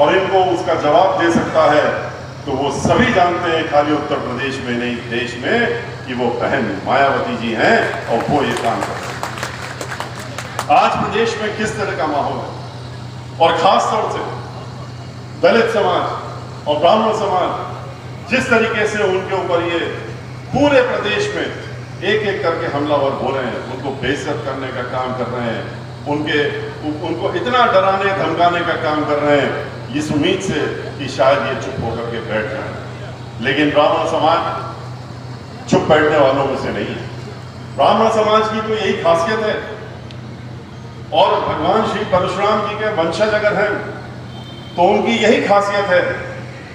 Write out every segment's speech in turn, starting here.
और इनको उसका जवाब दे सकता है, तो वो सभी जानते हैं, खाली उत्तर प्रदेश में नहीं देश में, कि वो बहन मायावती जी हैं और वो ये काम कर सकते हैं। आज प्रदेश में किस तरह का माहौल है, और खास तौर से दलित समाज और ब्राह्मण समाज जिस तरीके से उनके ऊपर ये पूरे प्रदेश में एक एक करके हमलावर हो रहे हैं, उनको बेइज्जत करने का काम कर रहे हैं, उनको इतना डराने धमकाने का काम कर रहे हैं, इस उम्मीद से कि शायद ये चुप होकर के बैठ जाए। लेकिन ब्राह्मण समाज चुप बैठने वालों में से नहीं है। ब्राह्मण समाज की तो यही खासियत है, और भगवान श्री परशुराम जी के वंशज अगर हैं तो उनकी यही खासियत है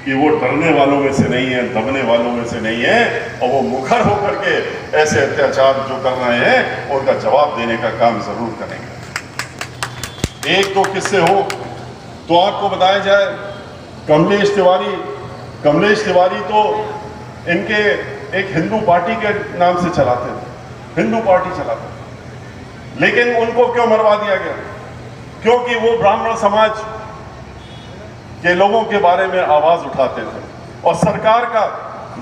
कि वो डरने वालों में से नहीं है, दबने वालों में से नहीं है, और वो मुखर होकर के ऐसे अत्याचार जो कर रहे हैं उनका जवाब देने का काम जरूर करेंगे। एक दो किस्से हो तो आपको बताया जाए। कमलेश तिवारी तो इनके एक हिंदू पार्टी के नाम से चलाते थे, हिंदू पार्टी चलाते थे, लेकिन उनको क्यों मरवा दिया गया? क्योंकि वो ब्राह्मण समाज के लोगों के बारे में आवाज उठाते थे और सरकार का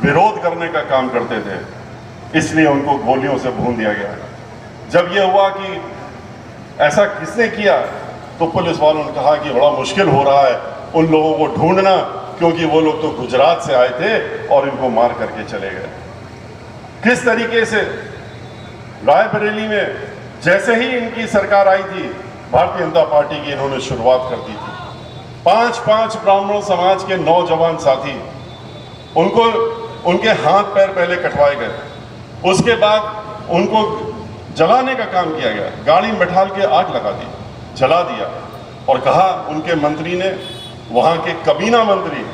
विरोध करने का काम करते थे, इसलिए उनको गोलियों से भून दिया गया। जब यह हुआ कि ऐसा किसने किया, तो पुलिस वालों ने कहा कि बड़ा मुश्किल हो रहा है उन लोगों को ढूंढना, क्योंकि वो लोग तो गुजरात से आए थे और इनको मार करके चले गए। किस तरीके से रायबरेली में जैसे ही इनकी सरकार आई थी, भारतीय जनता पार्टी की इन्होंने शुरुआत कर दी थी। 5 ब्राह्मण समाज के नौजवान साथी, उनको उनके हाथ पैर पहले कटवाए गए, उसके बाद उनको जलाने का काम किया गया, गाड़ी में बैठाल के आग लगा दी, जला दिया, और कहा उनके मंत्री ने, वहां के कबीना मंत्री,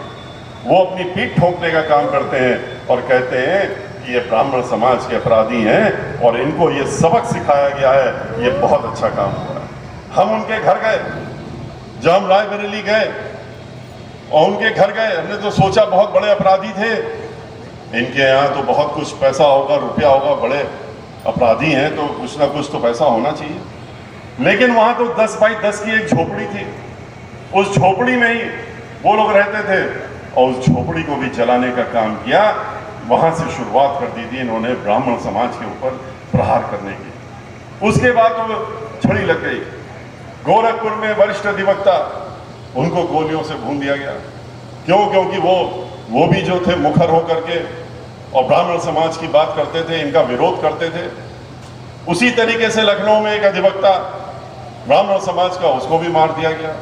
वो अपनी पीठ ठोकने का काम करते हैं और कहते हैं कि ये ब्राह्मण समाज के अपराधी हैं और इनको ये सबक सिखाया गया है, ये बहुत अच्छा काम हो रहा है। हम उनके घर गए, जब हम रायबरेली गए और उनके घर गए, हमने तो सोचा बहुत बड़े अपराधी थे, इनके यहाँ तो बहुत कुछ पैसा होगा, रुपया होगा, बड़े अपराधी हैं तो कुछ ना कुछ तो पैसा होना चाहिए। लेकिन वहां तो 10 बाई 10 की एक झोपड़ी थी, उस झोपड़ी में ही वो लोग रहते थे और उस झोपड़ी को भी जलाने का काम किया। वहां से शुरुआत कर दी थी इन्होंने ब्राह्मण समाज के ऊपर प्रहार करने की। उसके बाद तो छड़ी लग गई। गोरखपुर में वरिष्ठ अधिवक्ता, उनको गोलियों से भून दिया गया। क्यों? क्योंकि वो भी जो थे मुखर होकर के और ब्राह्मण समाज की बात करते थे, इनका विरोध करते थे। उसी तरीके से लखनऊ में एक अधिवक्ता ब्राह्मण समाज का, उसको भी मार दिया गया।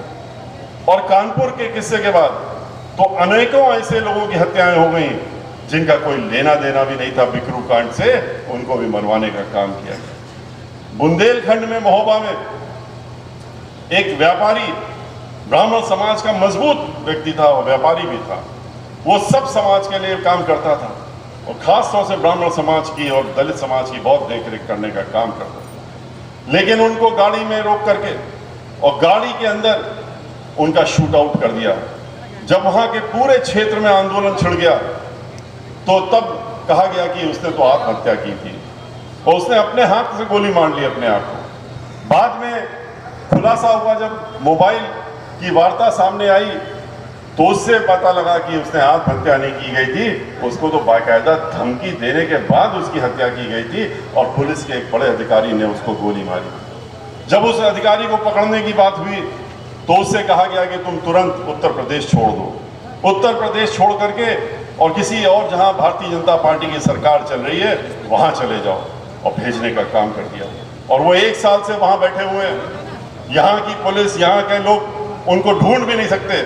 और कानपुर के किस्से के बाद तो अनेकों ऐसे लोगों की हत्याएं हो गई जिनका कोई लेना देना भी नहीं था बिकरू कांड से, उनको भी मरवाने का काम किया गया। बुंदेलखंड में महोबा में एक व्यापारी, ब्राह्मण समाज का मजबूत व्यक्ति था, वो व्यापारी भी था, वो सब समाज के लिए काम करता था और खास तौर से ब्राह्मण समाज की और दलित समाज की बहुत देखरेख करने का काम करता था। लेकिन उनको गाड़ी में रोक करके और गाड़ी के अंदर उनका शूट आउट कर दिया। जब वहां के पूरे क्षेत्र में आंदोलन छिड़ गया तो तब कहा गया कि उसने तो आत्महत्या की थी और उसने अपने हाथ से गोली मार ली अपने आप को। बाद में खुलासा हुआ, जब मोबाइल की वार्ता सामने आई तो उससे पता लगा कि उसने आत्महत्या नहीं की गई थी, उसको तो बाकायदा धमकी देने के बाद उसकी हत्या की गई थी और पुलिस के एक बड़े अधिकारी ने उसको गोली मारी। जब उस अधिकारी को पकड़ने की बात हुई तो उससे कहा गया कि तुम तुरंत उत्तर प्रदेश छोड़ दो, उत्तर प्रदेश छोड़ करके और किसी और जहां भारतीय जनता पार्टी की सरकार चल रही है वहां चले जाओ, और भेजने का काम कर दिया। और वो 1 साल से वहां बैठे हुए हैं। यहाँ की पुलिस, यहाँ के लोग उनको ढूंढ भी नहीं सकते,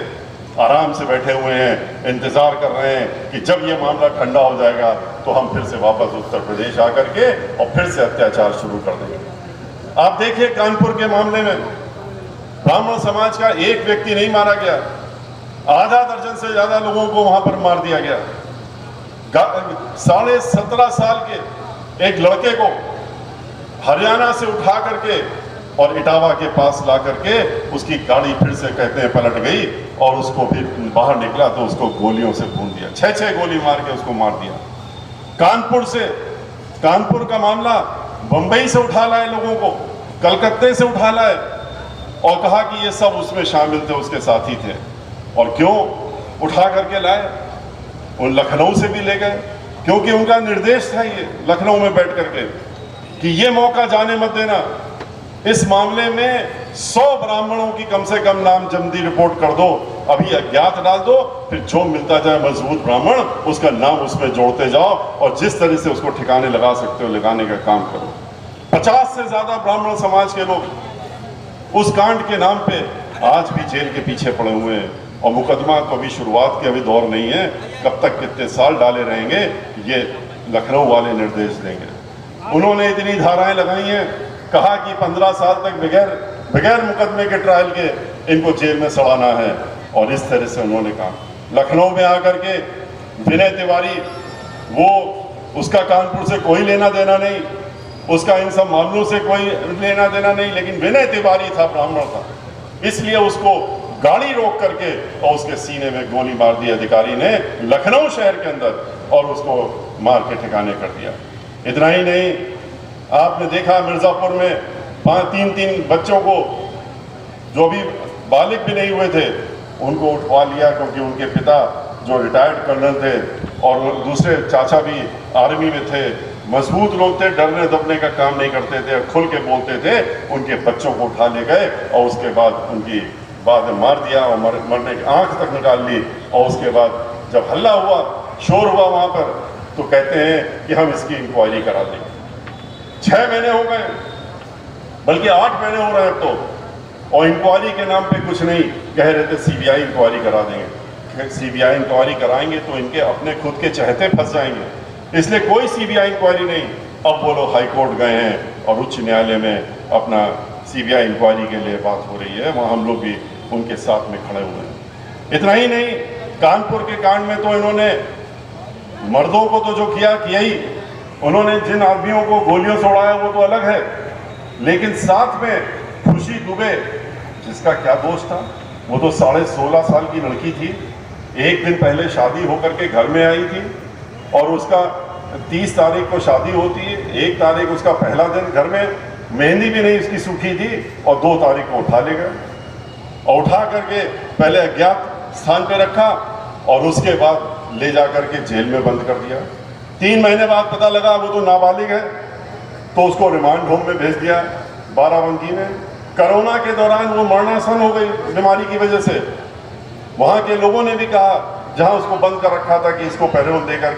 आराम से बैठे हुए हैं, इंतजार कर रहे हैं कि जब ये मामला ठंडा हो जाएगा तो हम फिर से वापस उत्तर प्रदेश आकर के और फिर से अत्याचार शुरू कर देंगे। आप देखिए कानपुर के मामले में ब्राह्मण समाज का एक व्यक्ति नहीं मारा गया, आधा दर्जन से ज्यादा लोगों को वहां पर मार दिया गया। 17.5 साल के एक लड़के को हरियाणा से उठा करके और इटावा के पास ला करके उसकी गाड़ी फिर से कहते हैं पलट गई और उसको फिर बाहर निकला तो उसको गोलियों से भून दिया, 6 गोली मार के उसको मार दिया। कानपुर का मामला बंबई से उठा लाए लोगों को, कलकत्ते से उठा लाए और कहा कि ये सब उसमें शामिल थे, उसके साथी थे। और क्यों उठा करके लाए, उन लखनऊ से भी ले गए, क्योंकि उनका निर्देश था ये लखनऊ में बैठ करके कि ये मौका जाने मत देना। इस मामले में 100 ब्राह्मणों की कम से कम नाम जमदी रिपोर्ट कर दो, अभी अज्ञात डाल दो, फिर जो मिलता जाए मजबूत ब्राह्मण उसका नाम उसमें जोड़ते जाओ और जिस तरह से उसको ठिकाने लगा सकते हो लगाने का काम करो। 50 से ज्यादा ब्राह्मण समाज के लोग उस कांड के नाम पे आज भी जेल के पीछे पड़े हुए हैं और मुकदमा तो अभी शुरुआत के अभी दौर नहीं है, कब तक कितने साल डाले रहेंगे ये लखनऊ वाले निर्देश देंगे। उन्होंने इतनी धाराएं लगाई हैं, कहा कि 15 साल तक बगैर मुकदमे के ट्रायल के इनको जेल में सड़ाना है और इस तरह से उन्होंने कहा। लखनऊ में आकर के विनय तिवारी, वो उसका कानपुर से कोई लेना देना नहीं, उसका इन सब मामलों से कोई लेना देना नहीं, लेकिन विनय तिवारी था, ब्राह्मण था, इसलिए उसको गाड़ी रोक करके और उसके सीने में गोली मार दी अधिकारी ने लखनऊ शहर के अंदर और उसको मार के ठिकाने कर दिया। इतना ही नहीं, आपने देखा मिर्जापुर में 3 बच्चों को जो भी बालिग भी नहीं हुए थे उनको उठवा लिया, क्योंकि उनके पिता जो रिटायर्ड कर्नल थे और दूसरे चाचा भी आर्मी में थे, मजबूत लोग थे, डरने दबने का काम नहीं करते थे, खुल के बोलते थे, उनके बच्चों को उठा ले गए और उसके बाद उनकी बाद में मार दिया और मरने की आंख तक निकाल ली। और उसके बाद जब हल्ला हुआ, शोर हुआ वहां पर, तो कहते हैं कि हम इसकी इंक्वायरी करा देंगे। 6 महीने हो गए, बल्कि 8 महीने हो रहे हैं अब तो, और इंक्वायरी के नाम पे कुछ नहीं कह रहे थे, सीबीआई इंक्वायरी करा देंगे। सीबीआई इंक्वायरी कराएंगे तो इनके अपने खुद के चहते फंस जाएंगे, इसलिए कोई सीबीआई इंक्वायरी नहीं। अब वो लोग हाई कोर्ट गए हैं और उच्च न्यायालय में अपना सीबीआई इंक्वायरी के लिए बात हो रही है, वहाँ हम लोग भी उनके साथ में खड़े हुए हैं। इतना ही नहीं, कानपुर के कांड में तो इन्होंने मर्दों को तो जो किया ही, उन्होंने जिन आदमियों को गोलियों से उड़ाया वो तो अलग है, लेकिन साथ में खुशी दुबे, जिसका क्या दोष था, वो तो 16.5 साल की लड़की थी, एक दिन पहले शादी होकर के घर में आई थी और उसका 30 तारीख को शादी होती है, 1 तारीख उसका पहला दिन, घर में मेहंदी भी नहीं उसकी सूखी थी, और 2 तारीख को उठा ले गए और उठा करके पहले अज्ञात स्थान पे रखा और उसके बाद ले जा करके जेल में बंद कर दिया। 3 महीने बाद पता लगा वो तो नाबालिग है, तो उसको रिमांड होम में भेज दिया बाराबंकी में। कोरोना के दौरान वो मरणासन हो गई बीमारी की वजह से। वहाँ के लोगों ने भी कहा, जहाँ उसको बंद कर रखा था, कि इसको पैरोल देकर